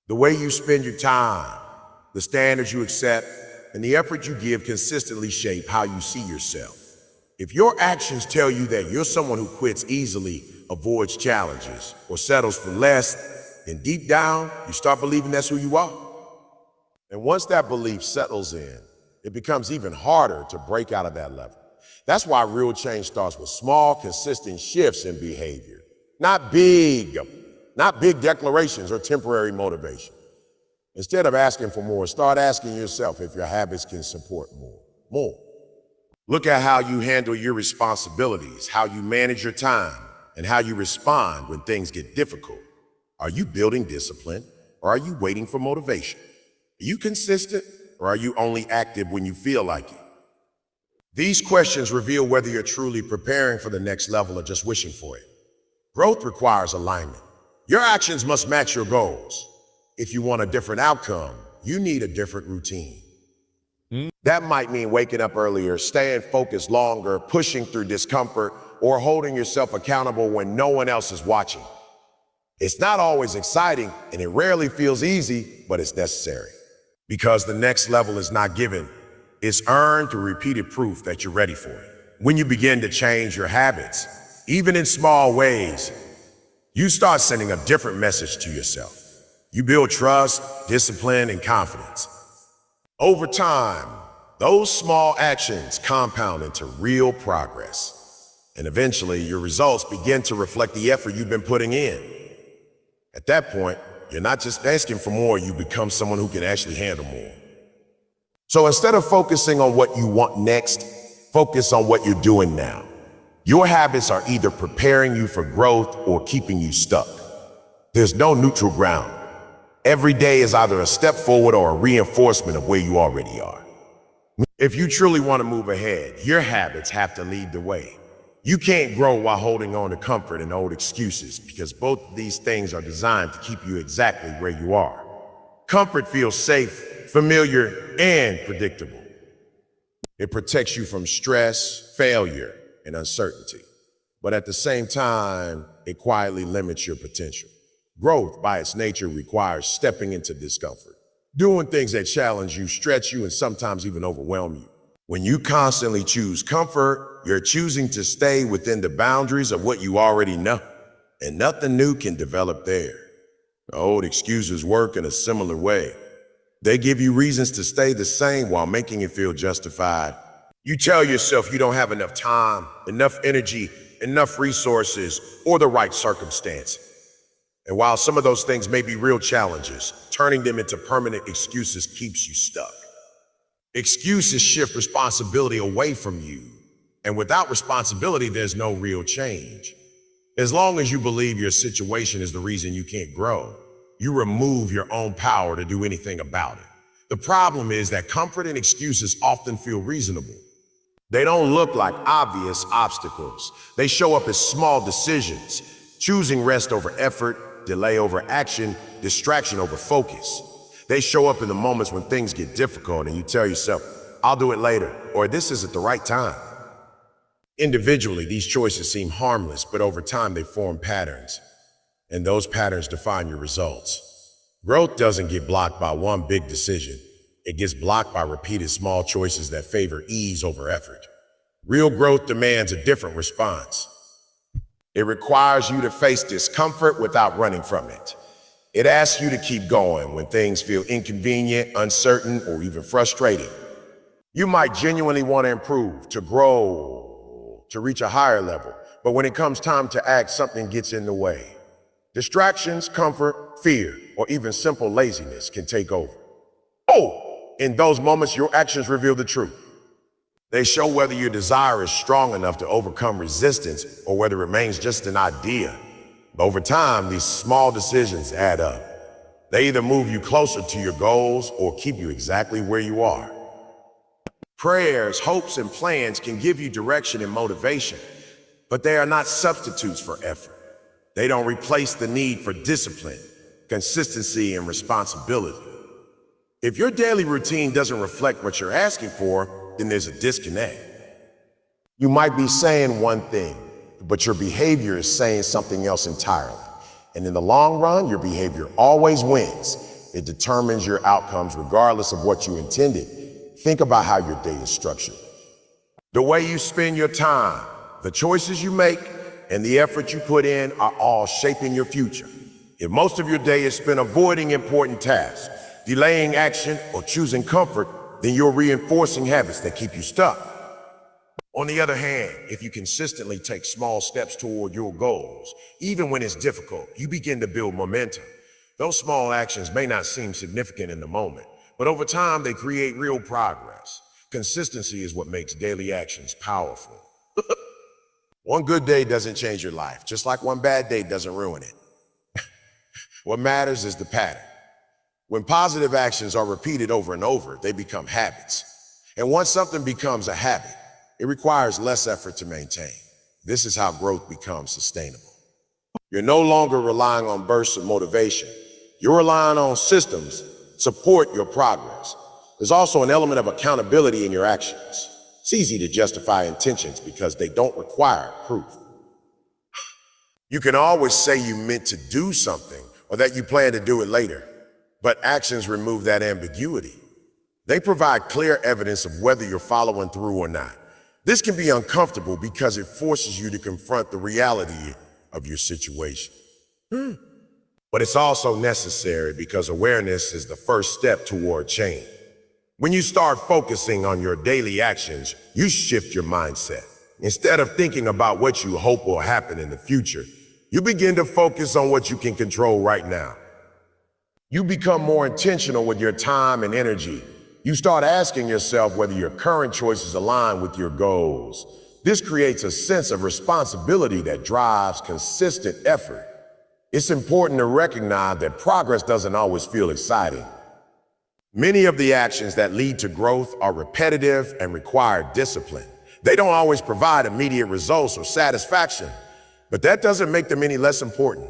The way you spend your time, the standards you accept, and the effort you give consistently shape how you see yourself. If your actions tell you that you're someone who quits easily, avoids challenges, or settles for less, then deep down, you start believing that's who you are. And once that belief settles in, it becomes even harder to break out of that level. That's why real change starts with small, consistent shifts in behavior, not big declarations or temporary motivation. Instead of asking for more, start asking yourself if your habits can support more. Look at how you handle your responsibilities, how you manage your time, and how you respond when things get difficult. Are you building discipline, or are you waiting for motivation? Are you consistent, or are you only active when you feel like it? These questions reveal whether you're truly preparing for the next level or just wishing for it. Growth requires alignment. Your actions must match your goals. If you want a different outcome, you need a different routine. That might mean waking up earlier, staying focused longer, pushing through discomfort, or holding yourself accountable when no one else is watching. It's not always exciting, and it rarely feels easy, but it's necessary. Because the next level is not given, it's earned through repeated proof that you're ready for it. When you begin to change your habits, even in small ways, you start sending a different message to yourself. You build trust, discipline, and confidence. Over time, those small actions compound into real progress. And eventually, your results begin to reflect the effort you've been putting in. At that point, you're not just asking for more, you become someone who can actually handle more. So instead of focusing on what you want next, focus on what you're doing now. Your habits are either preparing you for growth or keeping you stuck. There's no neutral ground. Every day is either a step forward or a reinforcement of where you already are. If you truly want to move ahead, your habits have to lead the way. You can't grow while holding on to comfort and old excuses, because both of these things are designed to keep you exactly where you are. Comfort feels safe, familiar, and predictable. It protects you from stress, failure, and uncertainty. But at the same time, it quietly limits your potential. Growth, by its nature, requires stepping into discomfort, doing things that challenge you, stretch you, and sometimes even overwhelm you. When you constantly choose comfort, you're choosing to stay within the boundaries of what you already know, and nothing new can develop there. The old excuses work in a similar way. They give you reasons to stay the same while making it feel justified. You tell yourself you don't have enough time, enough energy, enough resources, or the right circumstances. And while some of those things may be real challenges, turning them into permanent excuses keeps you stuck. Excuses shift responsibility away from you. And without responsibility, there's no real change. As long as you believe your situation is the reason you can't grow, you remove your own power to do anything about it. The problem is that comfort and excuses often feel reasonable. They don't look like obvious obstacles. They show up as small decisions, choosing rest over effort, delay over action, distraction over focus. They show up in the moments when things get difficult and you tell yourself, I'll do it later, or this isn't the right time. Individually, these choices seem harmless, but over time they form patterns, and those patterns define your results. Growth doesn't get blocked by one big decision. It gets blocked by repeated small choices that favor ease over effort. Real growth demands a different response. It requires you to face discomfort without running from it. It asks you to keep going when things feel inconvenient, uncertain, or even frustrating. You might genuinely want to improve, to grow, to reach a higher level, but when it comes time to act, something gets in the way. Distractions, comfort, fear, or even simple laziness can take over. In those moments, your actions reveal the truth. They show whether your desire is strong enough to overcome resistance or whether it remains just an idea. Over time, these small decisions add up. They either move you closer to your goals or keep you exactly where you are. Prayers, hopes, and plans can give you direction and motivation, but they are not substitutes for effort. They don't replace the need for discipline, consistency, and responsibility. If your daily routine doesn't reflect what you're asking for, then there's a disconnect. You might be saying one thing, but your behavior is saying something else entirely. And in the long run, your behavior always wins, It determines your outcomes regardless of what you intended. Think about how your day is structured. The way you spend your time, the choices you make, and the effort you put in are all shaping your future. If most of your day is spent avoiding important tasks, delaying action, or choosing comfort, then you're reinforcing habits that keep you stuck. On the other hand, if you consistently take small steps toward your goals, even when it's difficult, you begin to build momentum. Those small actions may not seem significant in the moment, but over time they create real progress. Consistency is what makes daily actions powerful. One good day doesn't change your life, just like one bad day doesn't ruin it. What matters is the pattern. When positive actions are repeated over and over, they become habits. And once something becomes a habit, it requires less effort to maintain. This is how growth becomes sustainable. You're no longer relying on bursts of motivation. You're relying on systems that support your progress. There's also an element of accountability in your actions. It's easy to justify intentions because they don't require proof. You can always say you meant to do something or that you plan to do it later, but actions remove that ambiguity. They provide clear evidence of whether you're following through or not. This can be uncomfortable because it forces you to confront the reality of your situation. But it's also necessary because awareness is the first step toward change. When you start focusing on your daily actions, you shift your mindset. Instead of thinking about what you hope will happen in the future, you begin to focus on what you can control right now. You become more intentional with your time and energy. You start asking yourself whether your current choices align with your goals. This creates a sense of responsibility that drives consistent effort. It's important to recognize that progress doesn't always feel exciting. Many of the actions that lead to growth are repetitive and require discipline. They don't always provide immediate results or satisfaction, but that doesn't make them any less important.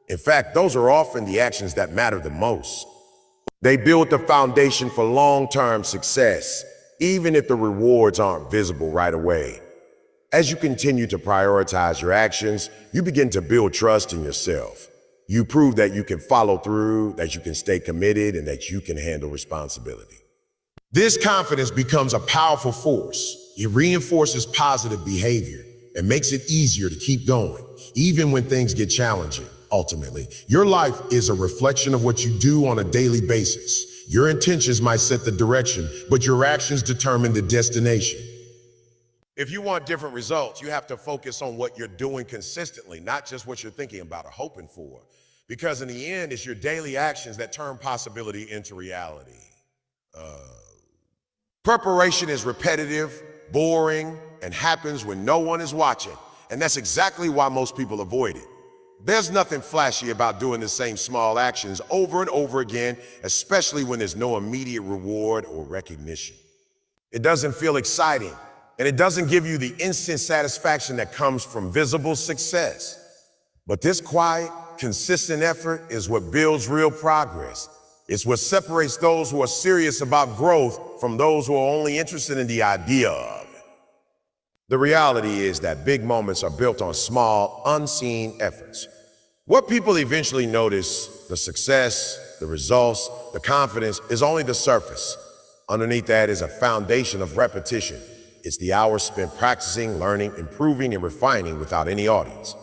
In fact, those are often the actions that matter the most. They build the foundation for long-term success, even if the rewards aren't visible right away. As you continue to prioritize your actions, you begin to build trust in yourself. You prove that you can follow through, that you can stay committed, and that you can handle responsibility. This confidence becomes a powerful force. It reinforces positive behavior and makes it easier to keep going, even when things get challenging. Ultimately, your life is a reflection of what you do on a daily basis. Your intentions might set the direction, but your actions determine the destination. If you want different results, you have to focus on what you're doing consistently, not just what you're thinking about or hoping for. Because in the end, it's your daily actions that turn possibility into reality. Preparation is repetitive, boring, and happens when no one is watching. And that's exactly why most people avoid it. There's nothing flashy about doing the same small actions over and over again, especially when there's no immediate reward or recognition. It doesn't feel exciting, and it doesn't give you the instant satisfaction that comes from visible success. But this quiet, consistent effort is what builds real progress. It's what separates those who are serious about growth from those who are only interested in the idea of it. The reality is that big moments are built on small, unseen efforts. What people eventually notice, the success, the results, the confidence, is only the surface. Underneath that is a foundation of repetition. It's the hours spent practicing, learning, improving, and refining without any audience.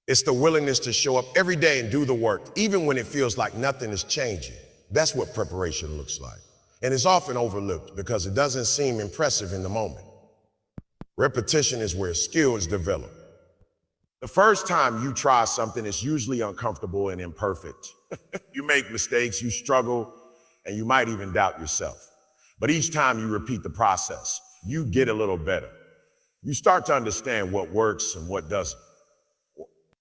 It's the willingness to show up every day and do the work, even when it feels like nothing is changing. That's what preparation looks like. And it's often overlooked because it doesn't seem impressive in the moment. Repetition is where skill is developed. The first time you try something, it's usually uncomfortable and imperfect. You make mistakes, you struggle, and you might even doubt yourself. But each time you repeat the process, you get a little better. You start to understand what works and what doesn't.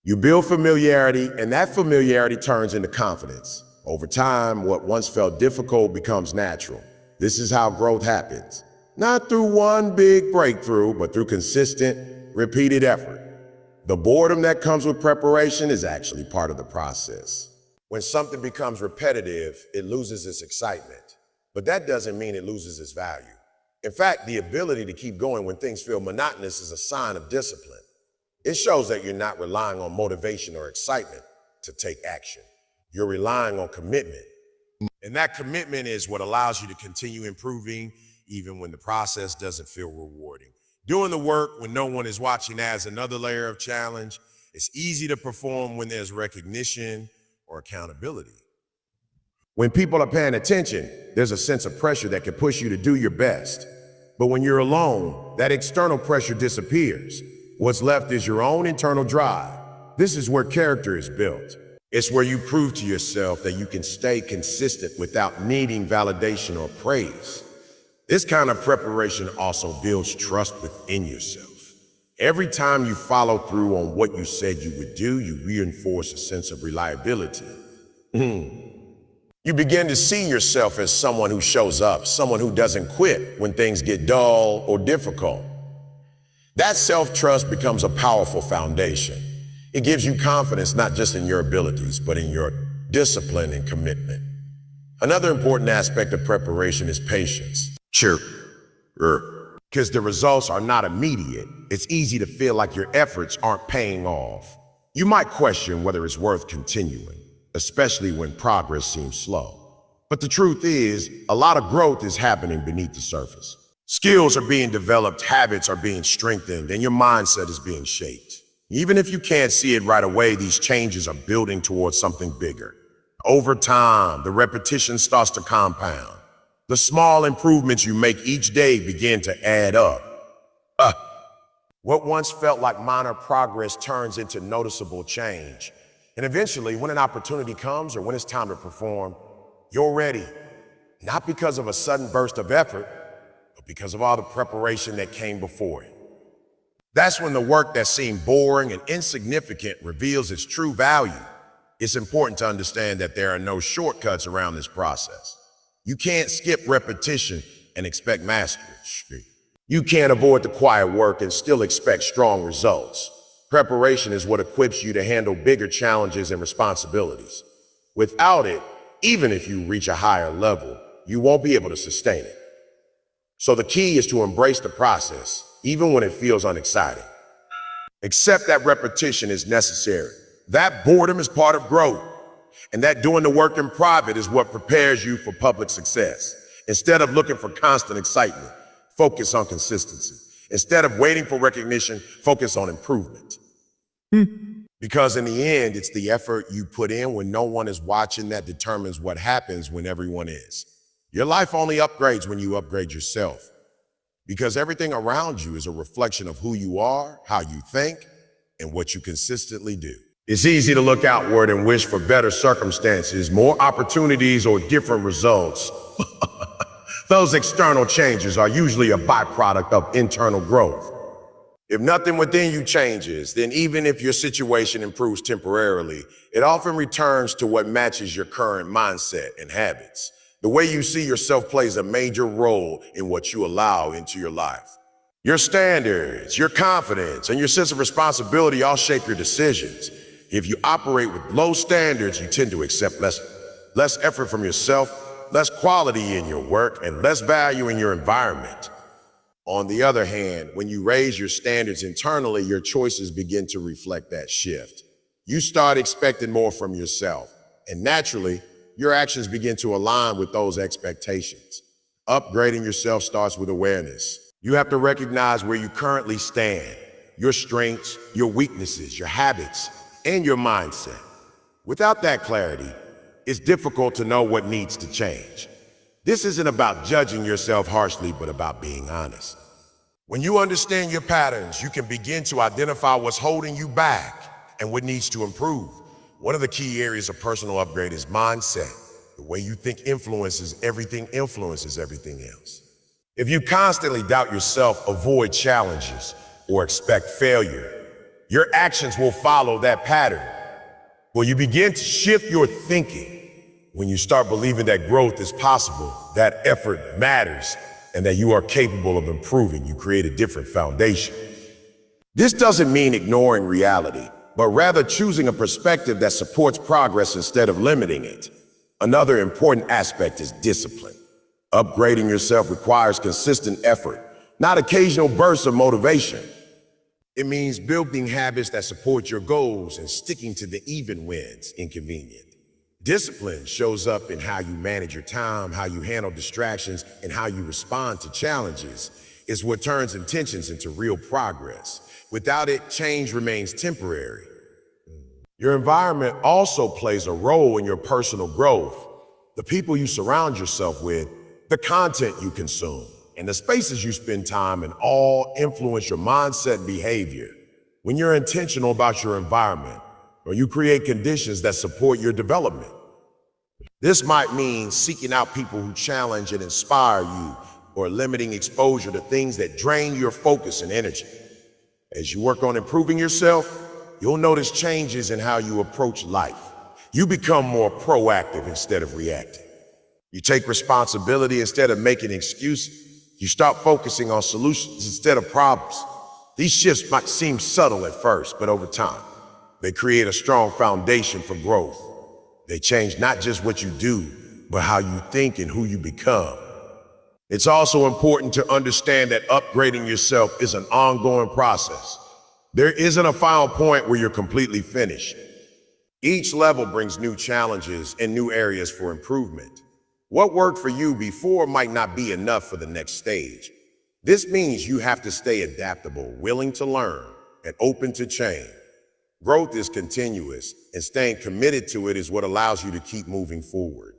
You build familiarity, and that familiarity turns into confidence. Over time, what once felt difficult becomes natural. This is how growth happens. Not through one big breakthrough, but through consistent, repeated effort. The boredom that comes with preparation is actually part of the process. When something becomes repetitive, it loses its excitement. But that doesn't mean it loses its value. In fact, the ability to keep going when things feel monotonous is a sign of discipline. It shows that you're not relying on motivation or excitement to take action. You're relying on commitment. And that commitment is what allows you to continue improving even when the process doesn't feel rewarding. Doing the work when no one is watching adds another layer of challenge. It's easy to perform when there's recognition or accountability. When people are paying attention, there's a sense of pressure that can push you to do your best. But when you're alone, that external pressure disappears. What's left is your own internal drive. This is where character is built. It's where you prove to yourself that you can stay consistent without needing validation or praise. This kind of preparation also builds trust within yourself. Every time you follow through on what you said you would do, you reinforce a sense of reliability. You begin to see yourself as someone who shows up, someone who doesn't quit when things get dull or difficult. That self-trust becomes a powerful foundation. It gives you confidence not just in your abilities, but in your discipline and commitment. Another important aspect of preparation is patience. Because the results are not immediate, it's easy to feel like your efforts aren't paying off. You might question whether it's worth continuing, especially when progress seems slow. But the truth is, a lot of growth is happening beneath the surface. Skills are being developed, habits are being strengthened, and your mindset is being shaped. Even if you can't see it right away, these changes are building towards something bigger. Over time, the repetition starts to compound. The small improvements you make each day begin to add up. What once felt like minor progress turns into noticeable change. And eventually, when an opportunity comes or when it's time to perform, you're ready. Not because of a sudden burst of effort, but because of all the preparation that came before it. That's when the work that seemed boring and insignificant reveals its true value. It's important to understand that there are no shortcuts around this process. You can't skip repetition and expect mastery. You can't avoid the quiet work and still expect strong results. Preparation is what equips you to handle bigger challenges and responsibilities. Without it, even if you reach a higher level, you won't be able to sustain it. So the key is to embrace the process, even when it feels unexciting. Accept that repetition is necessary. That boredom is part of growth. And that doing the work in private is what prepares you for public success. Instead of looking for constant excitement, focus on consistency. Instead of waiting for recognition, focus on improvement. Because in the end, it's the effort you put in when no one is watching that determines what happens when everyone is. Your life only upgrades when you upgrade yourself. Because everything around you is a reflection of who you are, how you think, and what you consistently do. It's easy to look outward and wish for better circumstances, more opportunities, or different results. Those external changes are usually a byproduct of internal growth. If nothing within you changes, then even if your situation improves temporarily, it often returns to what matches your current mindset and habits. The way you see yourself plays a major role in what you allow into your life. Your standards, your confidence, and your sense of responsibility all shape your decisions. If you operate with low standards, you tend to accept less effort from yourself, less quality in your work, and less value in your environment. On the other hand, when you raise your standards internally, your choices begin to reflect that shift. You start expecting more from yourself, and naturally, your actions begin to align with those expectations. Upgrading yourself starts with awareness. You have to recognize where you currently stand, your strengths, your weaknesses, your habits, and your mindset. Without that clarity, it's difficult to know what needs to change. This isn't about judging yourself harshly, but about being honest. When you understand your patterns, you can begin to identify what's holding you back and what needs to improve. One of the key areas of personal upgrade is mindset. The way you think influences everything else. If you constantly doubt yourself, avoid challenges, or expect failure, your actions will follow that pattern. When you begin to shift your thinking, when you start believing that growth is possible, that effort matters, and that you are capable of improving, you create a different foundation. This doesn't mean ignoring reality, but rather choosing a perspective that supports progress instead of limiting it. Another important aspect is discipline. Upgrading yourself requires consistent effort, not occasional bursts of motivation. It means building habits that support your goals and sticking to the even when it's inconvenient. Discipline shows up in how you manage your time, how you handle distractions, and how you respond to challenges. It's what turns intentions into real progress. Without it, change remains temporary. Your environment also plays a role in your personal growth. The people you surround yourself with, the content you consume, and the spaces you spend time in all influence your mindset and behavior. When you're intentional about your environment, or you create conditions that support your development. This might mean seeking out people who challenge and inspire you, or limiting exposure to things that drain your focus and energy. As you work on improving yourself, you'll notice changes in how you approach life. You become more proactive instead of reactive. You take responsibility instead of making excuses. You start focusing on solutions instead of problems. These shifts might seem subtle at first, but over time, they create a strong foundation for growth. They change not just what you do, but how you think and who you become. It's also important to understand that upgrading yourself is an ongoing process. There isn't a final point where you're completely finished. Each level brings new challenges and new areas for improvement. What worked for you before might not be enough for the next stage. This means you have to stay adaptable, willing to learn, and open to change. Growth is continuous, and staying committed to it is what allows you to keep moving forward.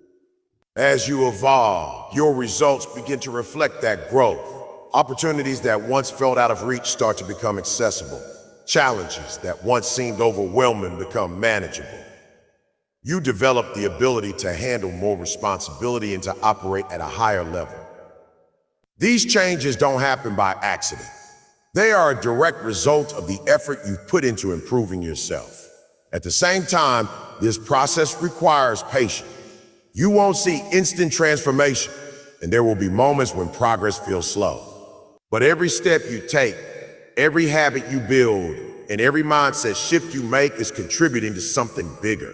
As you evolve, your results begin to reflect that growth. Opportunities that once felt out of reach start to become accessible. Challenges that once seemed overwhelming become manageable. You develop the ability to handle more responsibility and to operate at a higher level. These changes don't happen by accident. They are a direct result of the effort you've put into improving yourself. At the same time, this process requires patience. You won't see instant transformation, and there will be moments when progress feels slow. But every step you take, every habit you build, and every mindset shift you make is contributing to something bigger.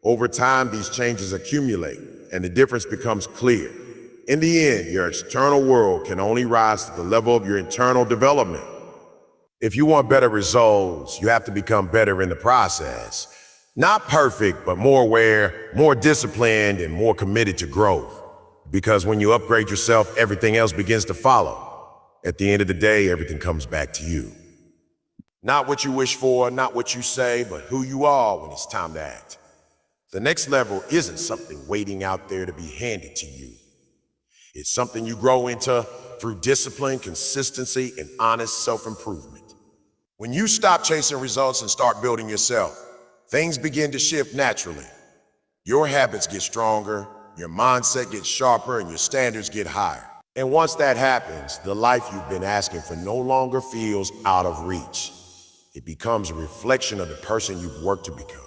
Over time, these changes accumulate, and the difference becomes clear. In the end, your external world can only rise to the level of your internal development. If you want better results, you have to become better in the process. Not perfect, but more aware, more disciplined, and more committed to growth. Because when you upgrade yourself, everything else begins to follow. At the end of the day, everything comes back to you. Not what you wish for, not what you say, but who you are when it's time to act. The next level isn't something waiting out there to be handed to you. It's something you grow into through discipline, consistency, and honest self-improvement. When you stop chasing results and start building yourself, things begin to shift naturally. Your habits get stronger, your mindset gets sharper, and your standards get higher. And once that happens, the life you've been asking for no longer feels out of reach. It becomes a reflection of the person you've worked to become.